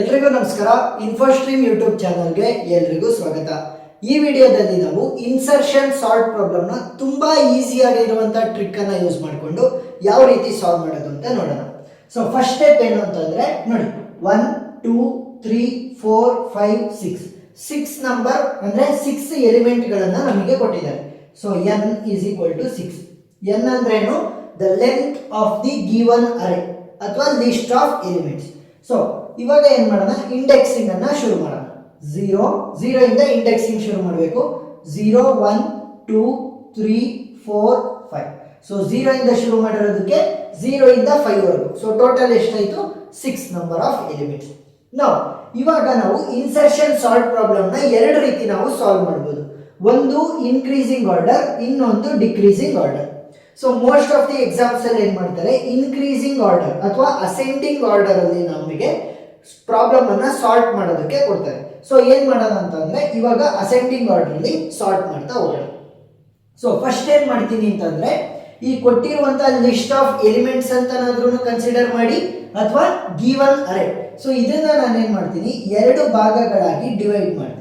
ಎಲ್ರಿಗೂ ನಮಸ್ಕಾರ. ಇನ್ಫೋಸ್ಟ್ರೀಮ್ ಯೂಟ್ಯೂಬ್ ಚಾನಲ್ಗೆ ಎಲ್ರಿಗೂ ಸ್ವಾಗತ. ಈ ವಿಡಿಯೋದಲ್ಲಿ ನಾವು ಇನ್ಸರ್ಷನ್ ಸಾರ್ಟ್ ಪ್ರಾಬ್ಲಮ್ನ ತುಂಬಾ ಈಸಿಯಾಗಿರುವಂಥ ಟ್ರಿಕ್ಕನ್ನು ಯೂಸ್ ಮಾಡಿಕೊಂಡು ಯಾವ ರೀತಿ ಸಾಲ್ವ್ ಮಾಡೋದು ಅಂತ ನೋಡೋಣ. ಸೊ ಫಸ್ಟ್ ಸ್ಟೆಪ್ ಏನು ಅಂತಂದರೆ ನೋಡಿ, 1 2 3 4 5 6 6 ನಂಬರ್ ಅಂದರೆ 6 ಎಲಿಮೆಂಟ್ಗಳನ್ನು ನಮಗೆ ಕೊಟ್ಟಿದ್ದಾರೆ. So n is equal to 6. n ಅಂದ್ರೇನು? The length of the given array ಅಥವಾ ಲಿಸ್ಟ್ ಆಫ್ ಎಲಿಮೆಂಟ್ಸ್. ಸೊ ಇವಾಗ ಏನು ಮಾಡೋಣ, ಇಂಡೆಕ್ಸಿಂಗ್ ಅನ್ನ ಶುರು ಮಾಡೋಣ. 0 ಇಂದ ಇಂಡೆಕ್ಸಿಂಗ್ ಶುರು ಮಾಡಬೇಕು. 0 1 2 3 4 5. ಸೊ 0 ಇಂದ ಶುರು ಮಾಡಿರೋದಕ್ಕೆ 0 ಇಂದ 5 ವರೆಗೂ. ಸೊ ಟೋಟಲ್ ಎಷ್ಟಾಯಿತು? 6 ನಂಬರ್ ಆಫ್ ಎಲಿಮೆಂಟ್ಸ್. ಇವಾಗ ನಾವು ಇನ್ಸರ್ಷನ್ ಸಾರ್ಟ್ ಪ್ರಾಬ್ಲಮ್ನ ಎರಡು ರೀತಿ ನಾವು ಸಾಲ್ವ್ ಮಾಡ್ಬೋದು. ಒಂದು ಇನ್ಕ್ರೀಸಿಂಗ್ ಆರ್ಡರ್, ಇನ್ನೊಂದು decreasing order. So most of the exams ಅಲ್ಲಿ ಏನ್ ಮಾಡ್ತಾರೆ, ಇನ್ಕ್ರೀಸಿಂಗ್ ಆರ್ಡರ್ ಅಥವಾ ಅಸೆಂಡಿಂಗ್ ಆರ್ಡರ್ ಅಲ್ಲಿ ನಮಗೆ ಪ್ರಾಬ್ಲಮ್ ಅನ್ನ ಸಾಲ್ವ್ ಮಾಡೋದಕ್ಕೆ ಕೊಡ್ತಾರೆ. ಸೊ ಏನ್ ಮಾಡೋಣ ಅಂತಂದ್ರೆ ಇವಾಗ ಅಸೆಂಡಿಂಗ್ ಆರ್ಡರ್ ಅಲ್ಲಿ ಸಾಲ್ವ್ ಮಾಡ್ತಾ ಹೋಗೋಣ. ಸೊ ಫಸ್ಟ್ ಏನ್ ಮಾಡ್ತೀನಿ ಅಂತಂದ್ರೆ, ಈ ಕೊಟ್ಟಿರುವಂತ ಲಿಸ್ಟ್ ಆಫ್ ಎಲಿಮೆಂಟ್ಸ್ ಅಂತನಾದ್ರೂ ಕನ್ಸಿಡರ್ ಮಾಡಿ ಅಥವಾ ಗಿವನ್ ಅರೇ. ಸೊ ಇದನ್ನ ನಾನು ಏನ್ ಮಾಡ್ತೀನಿ, ಎರಡು ಭಾಗಗಳಾಗಿ ಡಿವೈಡ್ ಮಾಡ್ತೀನಿ.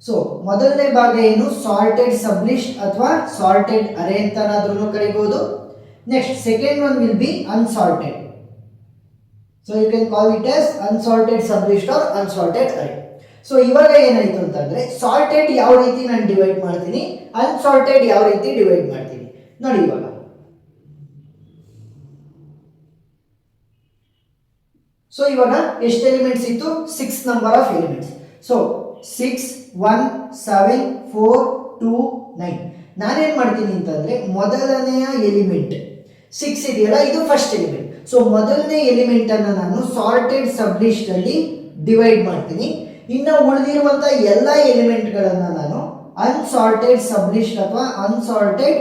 ಸೊ ಮೊದಲನೇ ಭಾಗ ಏನು, ಸಾರ್ಟೆಡ್ ಸಬ್ಲಿಸ್ಟ್ ಅಥವಾ ಸಾರ್ಟೆಡ್ ಅರೇ ಅಂತನಾದ್ರೂ ಕರಿಬಹುದು. Next second one will be unsorted. So you can call it as unsorted sublist or unsorted array. So ಇವಾಗ ಏನಾಯ್ತು ಅಂತಂದ್ರೆ, ಸಾರ್ಟೆಡ್ ಯಾವ ರೀತಿ ನಾನು ಡಿವೈಡ್ ಮಾಡ್ತೀನಿ, ಅನ್ಸಾರ್ಟೆಡ್ ಯಾವ ರೀತಿ ಡಿವೈಡ್ ಮಾಡ್ತೀನಿ ನೋಡಿ. ಇವಾಗ ಸೊ ಇವಾಗ ಎಷ್ಟು ಎಲಿಮೆಂಟ್ಸ್ ಇತ್ತು? 6 ನಂಬರ್ ಆಫ್ ಎಲಿಮೆಂಟ್ಸ್. ಸೊ 6 1 7 4 2 9. ನಾನೇನ್ ಮಾಡ್ತೀನಿ ಅಂತಂದ್ರೆ, ಮೊದಲನೆಯ ಎಲಿಮೆಂಟ್ 6 ಇದೆಯಲ್ಲ, ಇದು ಫಸ್ಟ್ ಎಲಿಮೆಂಟ್. ಸೊ ಮೊದಲನೇ ಎಲಿಮೆಂಟ್ ಅನ್ನ ನಾನು ಸಾರ್ಟೆಡ್ ಸಬ್ಲಿಸ್ಟ್ ಅಲ್ಲಿ ಡಿವೈಡ್ ಮಾಡ್ತೀನಿ. ಇನ್ನು ಉಳಿದಿರುವಂತ ಎಲ್ಲ ಎಲಿಮೆಂಟ್ಗಳನ್ನ ನಾನು ಅನ್ಸಾರ್ಟೆಡ್ ಸಬ್ಲಿಸ್ಟ್ ಅಥವಾ ಅನ್ಸಾರ್ಟೆಡ್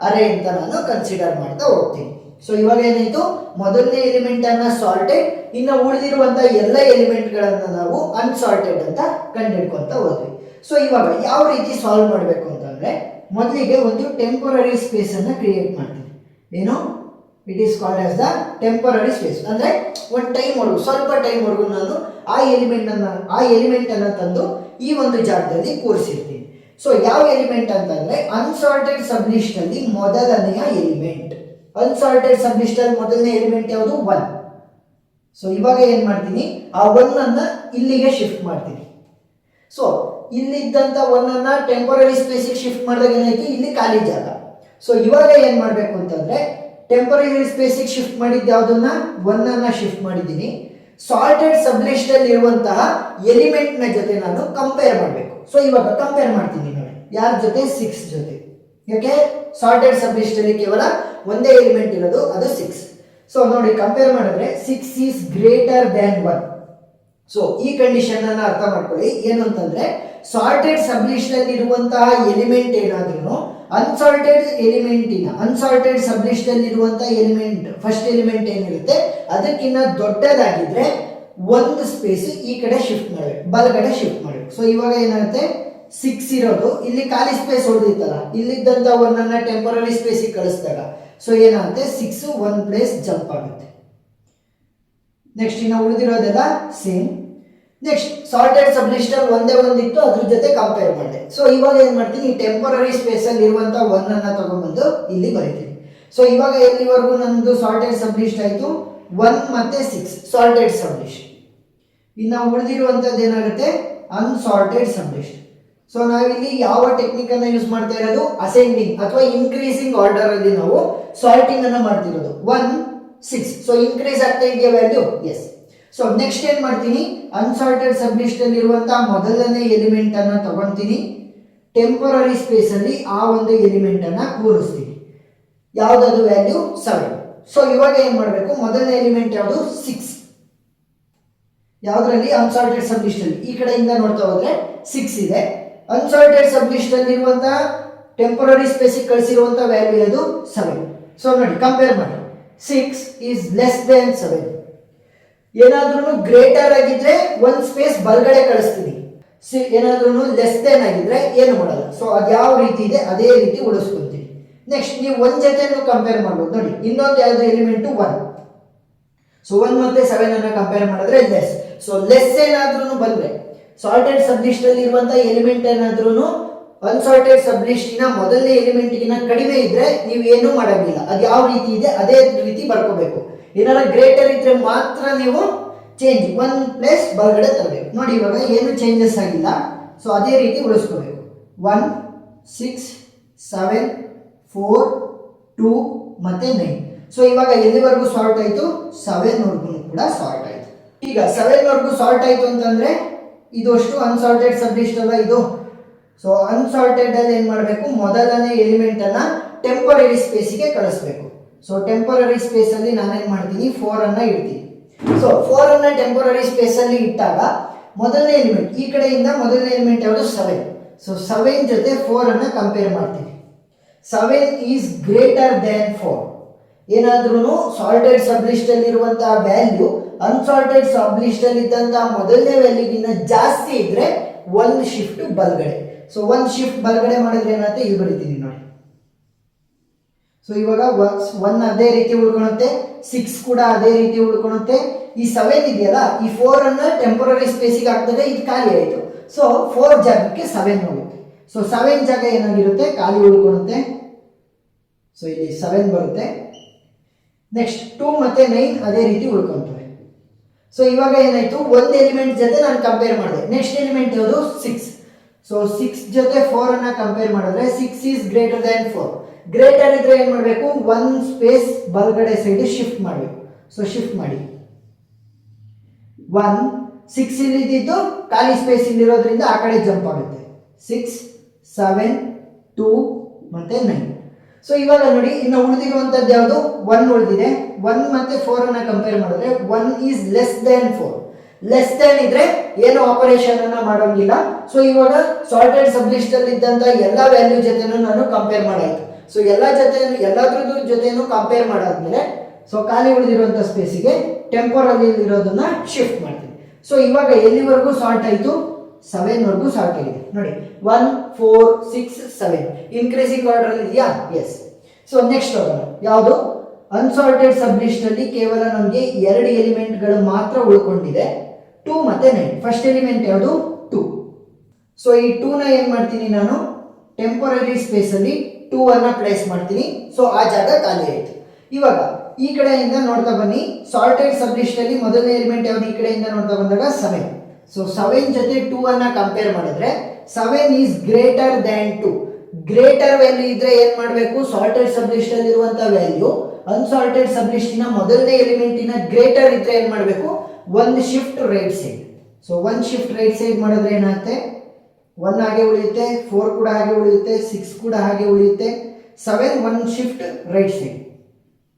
ಅರೇ ಅಂತ ನಾನು ಕನ್ಸಿಡರ್ ಮಾಡ್ತಾ ಹೋಗ್ತೀನಿ. ಸೊ ಇವಾಗ ಏನಾಯ್ತು, ಮೊದಲನೇ ಎಲಿಮೆಂಟ್ ಅನ್ನ ಸಾರ್ಟೆಡ್, ಇನ್ನು ಉಳಿದಿರುವಂತ ಎಲ್ಲ ಎಲಿಮೆಂಟ್ಗಳನ್ನ ನಾವು ಅನ್ಸಾರ್ಟೆಡ್ ಅಂತ ಕಂಡುಹಿಡ್ಕೊಂತ ಹೋದ್ವಿ. ಸೊ ಇವಾಗ ಯಾವ ರೀತಿ ಸಾಲ್ವ್ ಮಾಡಬೇಕು ಅಂತಂದ್ರೆ, ಮೊದಲಿಗೆ ಒಂದು ಟೆಂಪರರಿ ಸ್ಪೇಸ್ ಅನ್ನ ಕ್ರಿಯೇಟ್ ಮಾಡ್ತೀನಿ. ಏನು? It is called as the temporary space. ಅಂದ್ರೆ ಒಂದು ಟೈಮ್ ವರೆಗೂ, ಸ್ವಲ್ಪ ಟೈಮ್ ವರೆಗೂ ನಾನು ಆ ಎಲಿಮೆಂಟ್ ಅನ್ನ ತಂದು ಈ ಒಂದು ಜಾಗದಲ್ಲಿ ಕೂರಿಸಿರ್ತೀನಿ. ಸೊ ಯಾವ ಎಲಿಮೆಂಟ್ ಅಂತಂದ್ರೆ, ಅನ್ಸಾರ್ಟೆಡ್ ಸಬ್ಲಿಸ್ಟ್ ಅಲ್ಲಿ ಮೊದಲನೆಯ ಎಲಿಮೆಂಟ್. ಅನ್ಸಾರ್ಟೆಡ್ ಸಬ್ಲಿಸ್ಟ್ ಅಲ್ಲಿ ಮೊದಲನೇ ಎಲಿಮೆಂಟ್ ಯಾವುದು? 1. ಸೊ ಇವಾಗ ಏನ್ ಮಾಡ್ತೀನಿ, ಆ 1 ಅನ್ನ ಇಲ್ಲಿಗೆ ಶಿಫ್ಟ್ ಮಾಡ್ತೀನಿ. ಸೊ ಇಲ್ಲಿದ್ದಂತ 1 ಅನ್ನ ಟೆಂಪರರಿ ಸ್ಪೇಸಿಗೆ ಶಿಫ್ಟ್ ಮಾಡಿದಾಗ ಏನಾಯ್ತು, ಇಲ್ಲಿ ಖಾಲಿ ಜಾಗ. ಸೊ ಇವಾಗ ಏನ್ ಮಾಡ್ಬೇಕು ಅಂತಂದ್ರೆ, ಟೆಂಪರರಿ ಸ್ಪೇಸಿಗೆ ಶಿಫ್ಟ್ ಮಾಡಿದ್ದು ಯಾವುದನ್ನ? 1 ಅನ್ನ ಶಿಫ್ಟ್ ಮಾಡಿದ್ದೀನಿ. ಸಾರ್ಟೆಡ್ ಸಬ್ಲಿಸ್ಟ್ ಅಲ್ಲಿ ಇರುವಂತಹ ಎಲಿಮೆಂಟ್ ನ ಜೊತೆ ನಾನು ಕಂಪೇರ್ ಮಾಡಬೇಕು. ಸೊ ಇವಾಗ ಕಂಪೇರ್ ಮಾಡ್ತೀನಿ ನೋಡಿ, ಯಾರ ಜೊತೆ? 6 ಜೊತೆ. ಯಾಕೆ? ಸಾರ್ಟೆಡ್ ಸಬ್ಲಿಸ್ಟ್ ಅಲ್ಲಿ ಕೇವಲ ಒಂದೇ ಎಲಿಮೆಂಟ್ ಇರೋದು, ಅದು 6. ಸೊ ನೋಡಿ, ಕಂಪೇರ್ ಮಾಡಿದ್ರೆ 6 ಈಸ್ ಗ್ರೇಟರ್ ದ್ಯಾನ್ 1. ಸೊ ಈ ಕಂಡೀಷನ್ ಅನ್ನ ಅರ್ಥ ಮಾಡ್ಕೊಳ್ಳಿ. ಏನು ಅಂತಂದ್ರೆ, ಸಾರ್ಟೆಡ್ ಸಬ್ಲಿಸ್ಟ್ ಅಲ್ಲಿ ಇರುವಂತಹ ಎಲಿಮೆಂಟ್ ಏನಾದ್ರೂ ಅನ್ಸಾರ್ಟೆಡ್ ಸಬ್ಲಿಸ್ಟ್ ಅಲ್ಲಿ ಇರುವಂತಹ ಎಲಿಮೆಂಟ್, ಫಸ್ಟ್ ಎಲಿಮೆಂಟ್ ಏನಿರುತ್ತೆ ಅದಕ್ಕಿಂತ ದೊಡ್ಡದಾಗಿದ್ರೆ ಒಂದು ಸ್ಪೇಸ್ ಈ ಕಡೆ ಶಿಫ್ಟ್ ಮಾಡಬೇಕು, ಬಲಗಡೆ ಶಿಫ್ಟ್ ಮಾಡಬೇಕು. ಸೊ ಇವಾಗ ಏನಾಗುತ್ತೆ, 6 ಇರೋದು ಇಲ್ಲಿ ಖಾಲಿ ಸ್ಪೇಸ್ ಹೊಡೆದಿತ್ತಲ್ಲ, ಇಲ್ಲಿದ್ದಂತ 1 ಅನ್ನ ಟೆಂಪರರಿ ಸ್ಪೇಸಿಗೆ ಕಳಿಸಿದಾಗ ಸೊ ಏನಾಗುತ್ತೆ, 6 1 ಪ್ಲೇಸ್ ಜಂಪ್ ಆಗುತ್ತೆ. ನೆಕ್ಸ್ಟ್ ಇನ್ನು ಉಳಿದಿರೋದೆಲ್ಲ ಸೇಮ್. ನೆಕ್ಸ್ಟ್ ಸಾರ್ಟೆಡ್ ಸಬ್ಲಿಸ್ಟ್ ಅಲ್ಲಿ ಒಂದೇ ಒಂದಿತ್ತು, ಅದ್ರ ಜೊತೆ ಕಂಪೇರ್ ಮಾಡಿದೆ. ಸೊ ಇವಾಗ ಏನ್ ಮಾಡ್ತೀನಿ, ಈ ಟೆಂಪರರಿ ಸ್ಪೇಸ್ ಅಲ್ಲಿ ಇರುವಂತ 1 ಅನ್ನ ತಗೊಂಡ್ಬಂದು ಇಲ್ಲಿ ಬರೀತೀನಿ. ಸೊ ಇವಾಗ ಎಲ್ಲಿವರೆಗೂ ನಂದು ಸಾರ್ಟೆಡ್ ಸಬ್ಲಿಸ್ಟ್ ಆಯ್ತು? 1 ಮತ್ತೆ 6 ಸಾರ್ಟೆಡ್ ಸಬ್ಲಿಸ್ಟ್. ಇನ್ನು ಉಳಿದಿರುವಂತದ್ದು ಏನಾಗುತ್ತೆ, ಅನ್ಸಾರ್ಟೆಡ್ ಸಬ್ಲಿಸ್ಟ್. ಸೊ ನಾವಿಲ್ಲಿ ಯಾವ ಟೆಕ್ನಿಕ್ ಅನ್ನ ಯೂಸ್ ಮಾಡ್ತಾ ಇರೋದು? ಅಸೆಂಡಿಂಗ್ ಅಥವಾ ಇನ್ಕ್ರೀಸಿಂಗ್ ಆರ್ಡರ್ ಅಲ್ಲಿ ನಾವು ಸಾರ್ಟಿಂಗ್ ಅನ್ನ ಮಾಡ್ತಿರೋದು. 1 6. ಸೊ ಇನ್ಕ್ರೀಸ್ ಆಗ್ತಾ ಇದೆಯಾ ವ್ಯಾಲ್ಯೂ? ಎಸ್. ಸೊ ನೆಕ್ಸ್ಟ್ ಏನ್ ಮಾಡ್ತೀನಿ, ಅನ್ಸಾರ್ಟೆಡ್ ಸಬ್ಲಿಸ್ಟ್ ಅಲ್ಲಿ ಇರುವಂತಹ ಮೊದಲನೇ ಎಲಿಮೆಂಟ್ ಅನ್ನ ತಗೊಂತೀನಿ, ಟೆಂಪರರಿ ಸ್ಪೇಸ್ ಅಲ್ಲಿ ಆ ಒಂದು ಎಲಿಮೆಂಟ್ ಅನ್ನ ಕೂರಿಸ್ತೀನಿ. ಯಾವ್ದದು ವ್ಯಾಲ್ಯೂ? 7. ಸೊ ಇವಾಗ ಏನ್ ಮಾಡಬೇಕು, ಮೊದಲನೇ ಎಲಿಮೆಂಟ್ ಯಾವುದು? 6. ಯಾವ್ದ್ರಲ್ಲಿ? ಅನ್ಸಾರ್ಟೆಡ್ ಸಬ್ಲಿಸ್ಟ್ ಅಲ್ಲಿ. ಈ ಕಡೆಯಿಂದ ನೋಡ್ತಾ ಹೋದ್ರೆ 6 ಇದೆ. ಅನ್ಸಾರ್ಟೆಡ್ ಸಬ್ಲಿಸ್ಟ್ ಅಲ್ಲಿ ಇರುವಂತಹ ಟೆಂಪರರಿ ಸ್ಪೇಸಿಗೆ ಕಳಿಸಿರುವಂತಹ ವ್ಯಾಲ್ಯೂ ಅದು 7. ಸೊ ನೋಡಿ, ಕಂಪೇರ್ ಮಾಡಿ. 6 ಈಸ್ ಲೆಸ್ ದೆನ್ 7. ಏನಾದ್ರೂ ಗ್ರೇಟರ್ ಆಗಿದ್ರೆ ಒಂದು ಸ್ಪೇಸ್ ಬಲಗಡೆ ಕಳಿಸ್ತೀನಿ, ಏನಾದ್ರೂ ಲೆಸ್ ದೆನ್ ಆಗಿದ್ರೆ ಏನು ಮಾಡಲ್ಲ. ಸೊ ಅದು ಯಾವ ರೀತಿ ಇದೆ ಅದೇ ರೀತಿ ಉಳಿಸ್ಕೊಂತೀನಿ. ನೆಕ್ಸ್ಟ್ ನೀವು 1 ಜೊತೆ ಕಂಪೇರ್ ಮಾಡ್ಬೋದು ನೋಡಿ, ಇನ್ನೊಂದು ಯಾವ್ದು ಎಲಿಮೆಂಟ್? 1. ಸೊ 1 ಮತ್ತೆ 7 ಅನ್ನ ಕಂಪೇರ್ ಮಾಡಿದ್ರೆ ಲೆಸ್. ಸೊ ಲೆಸ್ ಏನಾದ್ರೂ ಬಂದ್ರೆ ಸಾರ್ಟೆಡ್ ಸಬ್ ಲಿಸ್ಟ್ ಅಲ್ಲಿ ಇರುವಂತಹ ಎಲಿಮೆಂಟ್ ಏನಾದ್ರೂ ಅನ್ಸಾರ್ಟೆಡ್ ಸಬ್ ಲಿಸ್ಟಿನ ಮೊದಲನೇ ಎಲಿಮೆಂಟ್ಗಿನ ಕಡಿಮೆ ಇದ್ರೆ ನೀವು ಏನೂ ಮಾಡಂಗಿಲ್ಲ. ಅದು ಯಾವ ರೀತಿ ಇದೆ ಅದೇ ರೀತಿ ಬರ್ಕೋಬೇಕು. ಏನಾರ ಗ್ರೇಟರ್ ಇದ್ರೆ ಮಾತ್ರ ನೀವು ಚೇಂಜ್ ಒನ್ ಪ್ಲೇಸ್ ಬಲಗಡೆ ತರಬೇಕು. ನೋಡಿ ಇವಾಗ ಏನು ಚೇಂಜಸ್ ಆಗಿಲ್ಲ, ಸೊ ಅದೇ ರೀತಿ ಉಳಿಸ್ಕೋಬೇಕು. 1 6 7 4 2 ಮತ್ತೆ 9. ಸೊ ಇವಾಗ ಎಲ್ಲಿವರೆಗೂ ಸಾರ್ಟ್ ಆಯ್ತು? 7 ವರೆಗೂ ಕೂಡ ಸಾರ್ಟ್ ಆಯ್ತು. ಈಗ 7 ವರೆಗೂ ಸಾರ್ಟ್ ಆಯ್ತು ಅಂತಂದ್ರೆ ಇದು ಅಷ್ಟು ಅನ್ಸಾರ್ಟೆಡ್ ಸಬ್ ಲಿಸ್ಟ್ ಅಲ್ಲ ಇದು. ಸೊ ಅನ್ಸಾರ್ಟೆಡ್ ಅಲ್ಲಿ ಏನ್ ಮಾಡಬೇಕು, ಮೊದಲನೇ ಎಲಿಮೆಂಟ್ ಅನ್ನ ಟೆಂಪರರಿ ಸ್ಪೇಸಿಗೆ ಕಳಿಸ್ಬೇಕು. ಸೊ ಟೆಂಪರರಿ ಸ್ಪೇಸ್ ಅಲ್ಲಿ ನಾನೇನ್ ಮಾಡ್ತೀನಿ, 4 ಅನ್ನ ಇಡ್ತೀನಿ. ಸೊ 4 ಅನ್ನ ಟೆಂಪರರಿ ಸ್ಪೇಸ್ ಅಲ್ಲಿ ಇಟ್ಟಾಗ ಮೊದಲನೇ ಎಲಿಮೆಂಟ್ ಈ ಕಡೆಯಿಂದ ಮೊದಲನೇ ಎಲಿಮೆಂಟ್ ಯಾವುದು? 7. ಸೊ 7 ಜೊತೆ 4 ಅನ್ನ ಕಂಪೇರ್ ಮಾಡ್ತೀನಿ. 7 ಈಸ್ ಗ್ರೇಟರ್ ದ್ಯಾನ್ 4. ಏನಾದ್ರೂ ಸಾರ್ಟೆಡ್ ಸಬ್ ಲಿಸ್ಟ್ ಅಲ್ಲಿ ಇರುವಂತಹ ವ್ಯಾಲ್ಯೂ ಅನ್ಸಾರ್ಟೆಡ್ ಸಬ್ ಲಿಸ್ಟ್ ಅಲ್ಲಿ ಇದ್ದಂತಹ ಮೊದಲನೇ ವ್ಯಾಲ್ಯೂಗಿಂತ ಜಾಸ್ತಿ ಇದ್ರೆ ಒಂದು ಶಿಫ್ಟ್ ಬಲಗಡೆ. ಸೊ ಒಂದು ಶಿಫ್ಟ್ ಬಲಗಡೆ ಮಾಡಿದ್ರೆ ಏನಾಗುತ್ತೆ, ಇಲ್ಲಿ ಬರೀತೀನಿ ನೋಡಿ. ಸೊ ಇವಾಗ 1 ಅದೇ ರೀತಿ ಉಳ್ಕೊಳುತ್ತೆ, 6 ಕೂಡ ಅದೇ ರೀತಿ ಉಳ್ಕೊಳುತ್ತೆ. ಈ 7 ಇದೆಯಲ್ಲ, ಈ 4 ಅನ್ನ ಟೆಂಪರರಿ ಸ್ಪೇಸಿಗೆ ಹಾಕಿದಾಗ ಇದು ಖಾಲಿ ಆಯಿತು. ಸೊ 4 ಜಾಗಕ್ಕೆ 7 ಹೋಗುತ್ತೆ. ಸೊ 7 ಜಾಗ ಏನಾಗಿರುತ್ತೆ, ಖಾಲಿ ಉಳ್ಕೊಳುತ್ತೆ. ಸೊ ಇಲ್ಲಿ 7 ಬರುತ್ತೆ. ನೆಕ್ಸ್ಟ್ 2 ಮತ್ತೆ 9 ಅದೇ ರೀತಿ ಉಳ್ಕೊಂತವೆ. ಸೊ ಇವಾಗ ಏನಾಯ್ತು, ಒಂದು ಎಲಿಮೆಂಟ್ ಜೊತೆ ನಾನು ಕಂಪೇರ್ ಮಾಡಿದೆ. ನೆಕ್ಸ್ಟ್ ಎಲಿಮೆಂಟ್ ಯಾವುದು? 6. ಸೊ 6 ಜೊತೆ 4 ಅನ್ನ ಕಂಪೇರ್ ಮಾಡಿದ್ರೆ 6 ಈಸ್ ಗ್ರೇಟರ್ ದ್ಯಾನ್ 4. ಗ್ರೇಟರ್ ಇದ್ರೆ ಏನ್ ಮಾಡಬೇಕು, 1 ಸ್ಪೇಸ್ ಬಲಗಡೆ ಸೈಡ್ ಶಿಫ್ಟ್ ಮಾಡಬೇಕು. ಸೊ ಶಿಫ್ಟ್ ಮಾಡಿ 1 6 ಇಲ್ಲಿ ಇದ್ದಿದ್ದು ಖಾಲಿ ಸ್ಪೇಸ್ ಇಲ್ಲಿರೋದ್ರಿಂದ ಆ ಕಡೆ ಜಂಪ್ ಆಗುತ್ತೆ. 6 7 2 ಮತ್ತೆ 9. ಸೊ ಇವಾಗ ನೋಡಿ, ಇನ್ನು ಉಳಿದಿರುವಂತದ್ದು ಯಾವುದು? 1 ಉಳಿದಿದೆ. 1 ಮತ್ತೆ 4 ಅನ್ನ ಕಂಪೇರ್ ಮಾಡಿದ್ರೆ 1 is less than 4. Less than ಇದ್ರೆ ಏನು ಆಪರೇಷನ್ ಅನ್ನ ಮಾಡೋಂಗಿಲ್ಲ. ಸೊ ಇವಾಗ ಸಾರ್ಟೆಡ್ ಸಬ್ ಲಿಸ್ಟ್ ಅಲ್ಲಿ ಇದ್ದಂತ ಎಲ್ಲಾ ವ್ಯಾಲ್ಯೂ ಜೊತೆನೂ ನಾನು ಕಂಪೇರ್ ಮಾಡಾಯ್ತು. ಸೊ ಎಲ್ಲಾದ್ರದ್ದು ಜೊತೆನೂ ಕಂಪೇರ್ ಮಾಡಾದ್ಮೇಲೆ ಸೊ ಖಾಲಿ ಉಳಿದಿರುವಂತ ಸ್ಪೇಸಿಗೆ ಟೆಂಪರರಿ ಇರೋದನ್ನ ಶಿಫ್ಟ್ ಮಾಡ್ತೀನಿ. ಸೊ ಇವಾಗ ಎಲ್ಲಿವರೆಗೂ ಸಾರ್ಟ್ ಆಯ್ತು? 7 ವರೆಗೂ ಸಾರ್ಟ್ ಆಗಿದೆ ನೋಡಿ. 1 4 6 7 ಇನ್ಕ್ರೀಸಿಂಗ್ ಆರ್ಡರ್ ಇದೆಯಾ? ಎಸ್. ಸೊ ನೆಕ್ಸ್ಟ್ ಹೋಗೋಣ. ಯಾವುದು? ಅನ್ಸಾರ್ಟೆಡ್ ಸಬ್ ಲಿಸ್ಟ್ ಅಲ್ಲಿ ಕೇವಲ ನಮಗೆ 2 ಎಲಿಮೆಂಟ್ಗಳು ಮಾತ್ರ ಉಳ್ಕೊಂಡಿದೆ, 2 ಮತ್ತೆ 9. ಫಸ್ಟ್ ಎಲಿಮೆಂಟ್ ಯಾವುದು? 2. ಸೊ ಈ 2 ನ ಏನ್ ಮಾಡ್ತೀನಿ ನಾನು, ಟೆಂಪರರಿ ಸ್ಪೇಸ್ ಅಲ್ಲಿ 2 ಅನ್ನ ಪ್ಲೇಸ್ ಮಾಡ್ತೀನಿ. ಸೊ ಆ ಜಾಗ ಖಾಲಿ ಆಯ್ತು. ಇವಾಗ ಈ ಕಡೆಯಿಂದ ನೋಡ್ತಾ ಬನ್ನಿ, ಸಾರ್ಟೆಡ್ ಸಬ್ ಲಿಸ್ಟ್ ಅಲ್ಲಿ ಮೊದಲನೇ ಎಲಿಮೆಂಟ್ ಯಾವುದು? ಈ ಕಡೆಯಿಂದ ನೋಡ್ತಾ ಬಂದಾಗ 7. ಸೊ 7 ಜೊತೆ 2 ಅನ್ನ ಕಂಪೇರ್ ಮಾಡಿದ್ರೆ 7 is greater than 2. Greater value ಇದ್ರೆ ಏನ್ ಮಾಡಬೇಕು, ಸಾರ್ಟೆಡ್ ಸಬ್ ಲಿಸ್ಟ್ ಅಲ್ಲಿ ಇರುವಂತಹ ವ್ಯಾಲ್ಯೂ ಅನ್ಸಾರ್ಟೆಡ್ ಸಬ್ ಲಿಸ್ಟಿನ ಮೊದಲನೇ ಎಲಿಮೆಂಟಿನ ಗ್ರೇಟರ್ ಇದ್ರೆ ಏನ್ ಮಾಡಬೇಕು, ಒಂದು ಶಿಫ್ಟ್ ರೈಟ್ ಸೈಡ್. ಸೊ ಒಂದು ಶಿಫ್ಟ್ ರೈಟ್ ಸೈಡ್ ಮಾಡಿದ್ರೆ ಏನಾಗುತ್ತೆ, 1 ಹಾಗೆ ಉಳಿಯುತ್ತೆ, 4 ಕೂಡ ಹಾಗೆ ಉಳಿಯುತ್ತೆ, 6 ಕೂಡ ಹಾಗೆ ಉಳಿಯುತ್ತೆ, 7 1 ಶಿಫ್ಟ್ ರೈಟ್ ಸೈಡ್.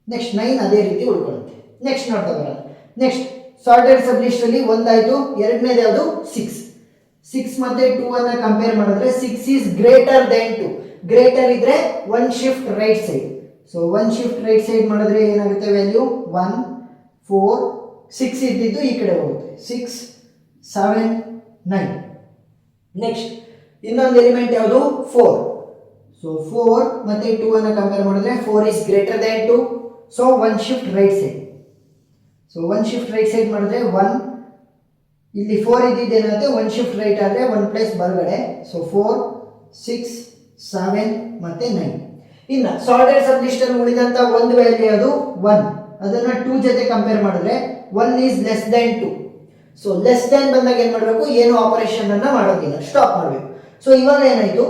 ನೆಕ್ಸ್ಟ್ 9 ಅದೇ ರೀತಿ ಉಳ್ಕೊಳ್ಳುತ್ತೆ. ನೆಕ್ಸ್ಟ್ ನೋಡ್ತಾ ಬರೋಣ. ನೆಕ್ಸ್ಟ್ ಸಾರ್ಟೆಡ್ ಸಬ್ ಲಿಸ್ಟ್ ಅಲ್ಲಿ ಒಂದಾಯ್ತು, ಎರಡನೇದು ಯಾವುದು? 6. 6 ಮತ್ತೆ 2 ಅನ್ನ ಕಂಪೇರ್ ಮಾಡಿದ್ರೆ 6 ಈಸ್ ಗ್ರೇಟರ್ ದ್ಯಾನ್ 2. ಗ್ರೇಟರ್ ಇದ್ರೆ 1 shift right side. So 1 shift right side ಮಾಡಿದ್ರೆ ಏನಾಗುತ್ತೆ ವ್ಯಾಲ್ಯೂ? 1 4 6 ಇದ್ದಿದ್ದು ಈ ಕಡೆ ಹೋಗುತ್ತೆ, 6 7 9. ನೆಕ್ಸ್ಟ್ ಇನ್ನೊಂದು ಎಲಿಮೆಂಟ್ ಯಾವುದು? 4. ಸೊ 4 ಮತ್ತೆ 2 ಅನ್ನ ಕಂಪೇರ್ ಮಾಡಿದ್ರೆ 4 is greater than 2. So 1 shift right side. So 1 shift right side ಮಾಡಿದ್ರೆ 1 ಇಲ್ಲಿ 4 ಇದ್ದಿದ್ದೇನಾಗುತ್ತೆ, 1 ಶಿಫ್ಟ್ ರೈಟ್ ಆದರೆ 1 ಪ್ಲೇಸ್ ಬಲಗಡೆ. ಸೊ 4 6 7 ಮತ್ತೆ 9. ಇನ್ನು ಸಾರ್ಟೆಡ್ ಸಬ್ ಲಿಸ್ಟ್ ಅಲ್ಲಿ ಉಳಿದಂತ ಒಂದು ವ್ಯಾಲ್ಯೂ ಅದು 1. ಅದನ್ನ 2 ಜೊತೆ ಕಂಪೇರ್ ಮಾಡಿದ್ರೆ 1 is less than 2. So less than ಬಂದಾಗ ಏನ್ ಮಾಡಬೇಕು, ಏನು ಆಪರೇಷನ್ ಅನ್ನ ಮಾಡೋದಿಲ್ಲ, ಸ್ಟಾಪ್ ಮಾಡಬೇಕು. ಸೊ ಇವಾಗ ಏನಾಯ್ತು,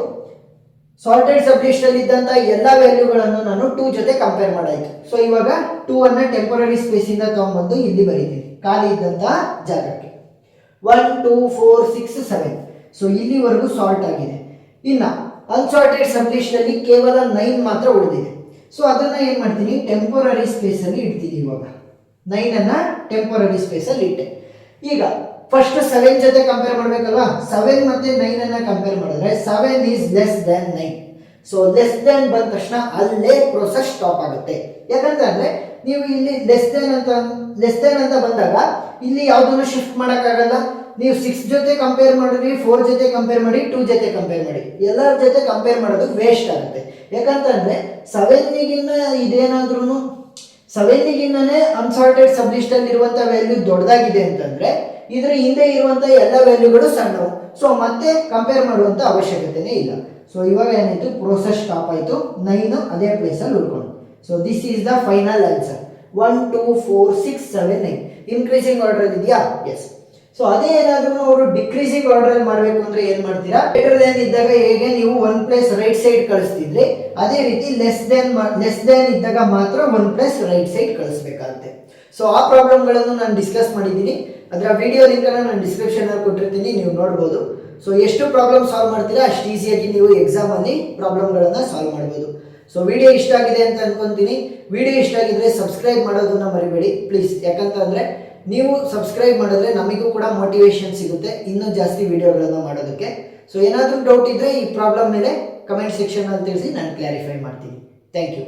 ಸಾರ್ಟೆಡ್ ಸಬ್ ಲಿಸ್ಟ್ ಅಲ್ಲಿ ಇದ್ದಂತ ಎಲ್ಲಾ ವ್ಯಾಲ್ಯೂಗಳನ್ನು ನಾನು 2 ಜೊತೆ ಕಂಪೇರ್ ಮಾಡಾಯ್ತು. ಸೊ ಇವಾಗ 2 ಅನ್ನ ಟೆಂಪರರಿ ಸ್ಪೇಸ್ ಇಂದ ತಗೊಂಡ್ಬಂದು ಇಲ್ಲಿ ಬರೀತೀನಿ ಖಾಲಿ ಇದ್ದಂತ ಜಾಗಕ್ಕೆ. 1 2 4 6 7. ಸೊ ಇಲ್ಲಿವರೆಗೂ ಸಾರ್ಟ್ ಆಗಿದೆ. ಇನ್ನ ಅನ್ಸಾರ್ಟೆಡ್ ಸಬ್ ಲಿಸ್ಟ್ ಅಲ್ಲಿ ಕೇವಲ 9 ಮಾತ್ರ ಉಳಿದಿದೆ. ಸೊ ಅದನ್ನ ಏನ್ ಮಾಡ್ತೀನಿ, ಟೆಂಪರರಿ ಸ್ಪೇಸ್ ಅಲ್ಲಿ ಇಡ್ತೀನಿ. ಇವಾಗ 9 ಅನ್ನ ಟೆಂಪರರಿ ಸ್ಪೇಸ್ ಅಲ್ಲಿ ಇಟ್ಟೆ. ಈಗ ಫಸ್ಟ್ 7 ಜೊತೆ ಕಂಪೇರ್ ಮಾಡ್ಬೇಕಲ್ವಾ. 7 ಮತ್ತೆ 9 ಅನ್ನ ಕಂಪೇರ್ ಮಾಡಿದ್ರೆ 7 is less than 9. So less than ಬಂದ ತಕ್ಷಣ ಅಲ್ಲೇ ಪ್ರೋಸೆಸ್ ಸ್ಟಾಪ್ ಆಗುತ್ತೆ. ಯಾಕಂತಂದ್ರೆ ನೀವು ಇಲ್ಲಿ ಲೆಸ್ ದ್ಯಾನ್ ಅಂತ ಬಂದಾಗ ಇಲ್ಲಿ ಯಾವುದನ್ನು ಶಿಫ್ಟ್ ಮಾಡೋಕ್ಕಾಗಲ್ಲ. ನೀವು 6 ಜೊತೆ ಕಂಪೇರ್ ಮಾಡಿದ್ರಿ, 4 ಜೊತೆ ಕಂಪೇರ್ ಮಾಡಿ, 2 ಜೊತೆ ಕಂಪೇರ್ ಮಾಡಿ, ಎಲ್ಲರ ಜೊತೆ ಕಂಪೇರ್ ಮಾಡೋದು ವೇಸ್ಟ್ ಆಗುತ್ತೆ. ಯಾಕಂತಂದ್ರೆ 7ಗಿನ್ನ ಇದೇನಾದ್ರೂ 7ಗಿನ್ನನೇ ಅನ್ಸಾರ್ಟೆಡ್ ಸಬ್ ಲಿಸ್ಟ್ ಅಲ್ಲಿ ಇರುವಂತ ವ್ಯಾಲ್ಯೂ ದೊಡ್ಡದಾಗಿದೆ ಅಂತಂದ್ರೆ ಇದ್ರ ಹಿಂದೆ ಇರುವಂತ ಎಲ್ಲ ವ್ಯಾಲ್ಯೂಗಳು ಸಣ್ಣವು. ಸೊ ಮತ್ತೆ ಕಂಪೇರ್ ಮಾಡುವಂತ ಅವಶ್ಯಕತೆನೇ ಇಲ್ಲ. ಸೊ ಇವಾಗ ಏನಾಯ್ತು, ಪ್ರೋಸೆಸ್ ಸ್ಟಾಪ್ ಆಯ್ತು, 9 ಅದೇ ಪ್ಲೇಸ್ ಅಲ್ಲಿ ಉಳ್ಕೊಂಡು. So this is the final answer. 1 2 4 6 7 9 increasing order ಇದೆಯಾ? ಎಸ್. ಸೊ ಅದೇ ಏನಾದ್ರೂ ಅವರು ಡಿಕ್ರೀಸಿಂಗ್ ಆರ್ಡರ್ ಅಲ್ಲಿ ಮಾಡಬೇಕು ಅಂದ್ರೆ ಏನ್ ಮಾಡ್ತೀರಾ, ಗ್ರೇಟರ್ ದೆನ್ ಇದ್ದಾಗ ಹೇಗೆ ನೀವು 1 ಪ್ಲೇಸ್ ರೈಟ್ ಸೈಡ್ ಕಳಿಸ್ತಿದ್ರಿ, ಅದೇ ರೀತಿ ಲೆಸ್ ದೆನ್ ಇದ್ದಾಗ ಮಾತ್ರ 1 ಪ್ಲೇಸ್ ರೈಟ್ ಸೈಡ್ ಕಳಿಸ್ಬೇಕಾಗುತ್ತೆ. ಸೊ ಆ ಪ್ರಾಬ್ಲಮ್ಗಳನ್ನು ನಾನು ಡಿಸ್ಕಸ್ ಮಾಡಿದ್ದೀನಿ. ಅದರ ವಿಡಿಯೋ ಲಿಂಕ್ ಅನ್ನು ನಾನು ಡಿಸ್ಕ್ರಿಪ್ಷನ್ ಅಲ್ಲಿ ಕೊಟ್ಟಿರ್ತೀನಿ, ನೀವು ನೋಡ್ಬೋದು. ಸೊ ಎಷ್ಟು ಪ್ರಾಬ್ಲಮ್ ಸಾಲ್ವ್ ಮಾಡ್ತೀರಾ ಅಷ್ಟು ಈಸಿಯಾಗಿ ನೀವು ಎಕ್ಸಾಮ್ ಅಲ್ಲಿ ಪ್ರಾಬ್ಲಮ್ಗಳನ್ನ ಸಾಲ್ವ್ ಮಾಡ್ಬೋದು. ಸೊ ವಿಡಿಯೋ ಇಷ್ಟ ಆಗಿದೆ ಅಂತ ಅನ್ಕೊಂತೀನಿ. ವಿಡಿಯೋ ಇಷ್ಟ ಆಗಿದ್ರೆ ಸಬ್ಸ್ಕ್ರೈಬ್ ಮಾಡೋದನ್ನ ಮರಿಬೇಡಿ ಪ್ಲೀಸ್. ಯಾಕಂತಂದ್ರೆ ನೀವು ಸಬ್ಸ್ಕ್ರೈಬ್ ಮಾಡಿದ್ರೆ ನಮಗೂ ಕೂಡ ಮೋಟಿವೇಶನ್ ಸಿಗುತ್ತೆ ಇನ್ನೂ ಜಾಸ್ತಿ ವಿಡಿಯೋಗಳನ್ನ ಮಾಡೋದಕ್ಕೆ. ಸೊ ಏನಾದರೂ ಡೌಟ್ ಇದ್ರೆ ಈ ಪ್ರಾಬ್ಲಮ್ ಮೇಲೆ ಕಮೆಂಟ್ ಸೆಕ್ಷನ್ ಅಲ್ಲಿ ತಿಳಿಸಿ, ನಾನು ಕ್ಲಾರಿಫೈ ಮಾಡ್ತೀನಿ. Thank you.